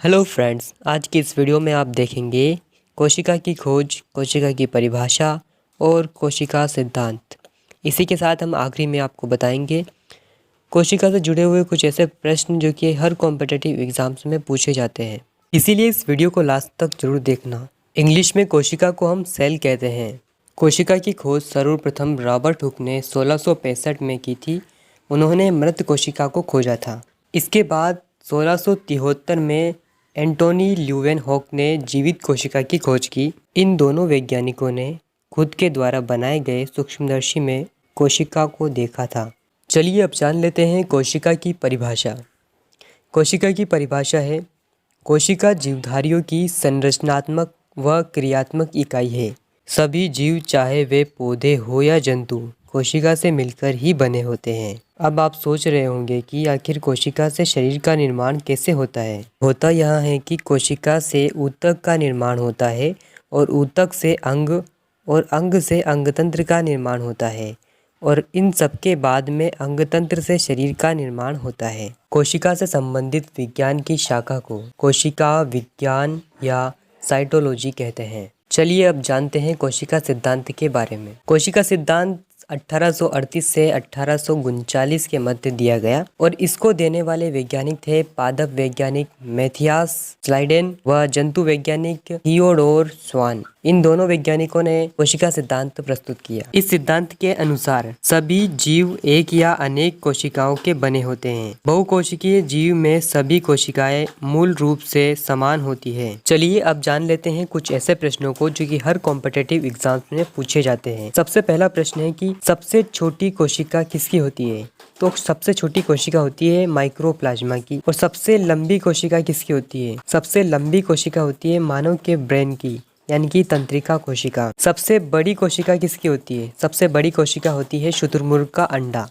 Hello friends, आज की इस वीडियो में आप देखेंगे कोशिका की खोज, कोशिका की परिभाषा और कोशिका सिद्धांत। इसी के साथ हम आखिरी में आपको बताएंगे कोशिका से जुड़े हुए कुछ ऐसे प्रश्न जो कि हर कॉम्पिटिटिव एग्जाम्स में पूछे जाते हैं। इसीलिए इस वीडियो को लास्ट तक जरूर देखना। इंग्लिश में कोशिका को हम सेल कहते हैं। कोशिका की खोज सर्वप्रथम रॉबर्ट हुक ने 1665 में की थी। उन्होंने मृत कोशिका को खोजा था। इसके बाद 1673 में एंटोनी ल्यूवेनहॉक ने जीवित कोशिका की खोज की। इन दोनों वैज्ञानिकों ने खुद के द्वारा बनाए गए सूक्ष्मदर्शी में कोशिका को देखा था। चलिए अब जान लेते हैं कोशिका की परिभाषा। कोशिका की परिभाषा है, कोशिका जीवधारियों की संरचनात्मक व क्रियात्मक इकाई है। सभी जीव, चाहे वे पौधे हो या जंतु, कोशिका से मिलकर ही बने होते हैं। अब आप सोच रहे होंगे कि आखिर कोशिका से शरीर का निर्माण कैसे होता है। होता यह है कि कोशिका से ऊतक का निर्माण होता है और ऊतक से अंग और अंग से अंगतंत्र का निर्माण होता है और इन सब के बाद में अंगतंत्र से शरीर का निर्माण होता है। कोशिका से संबंधित विज्ञान की शाखा को कोशिका विज्ञान या साइटोलॉजी कहते हैं। चलिए अब जानते हैं कोशिका सिद्धांत के बारे में। कोशिका सिद्धांत 1838 से 1839 के मध्य दिया गया और इसको देने वाले वैज्ञानिक थे पादप वैज्ञानिक मैथियास स्लाइडेन व जंतु वैज्ञानिक थियोडोर स्वान। इन दोनों वैज्ञानिकों ने कोशिका सिद्धांत प्रस्तुत किया। इस सिद्धांत के अनुसार सभी जीव एक या अनेक कोशिकाओं के बने होते हैं। बहुकोशिकीय जीव में सभी कोशिकाएं मूल रूप से समान होती है। चलिए अब जान लेते हैं कुछ ऐसे प्रश्नों को जो कि हर कॉम्पिटिटिव एग्जाम में पूछे जाते हैं। सबसे पहला प्रश्न है कि सबसे छोटी कोशिका किसकी होती है। तो सबसे छोटी कोशिका होती है माइक्रोप्लाज्मा की। और सबसे लंबी कोशिका किसकी होती है। सबसे लंबी कोशिका होती है मानव के ब्रेन की, यानी कि तंत्रिका कोशिका। सबसे बड़ी कोशिका किसकी होती है। सबसे बड़ी कोशिका होती है शुतुरमुर्ग का अंडा।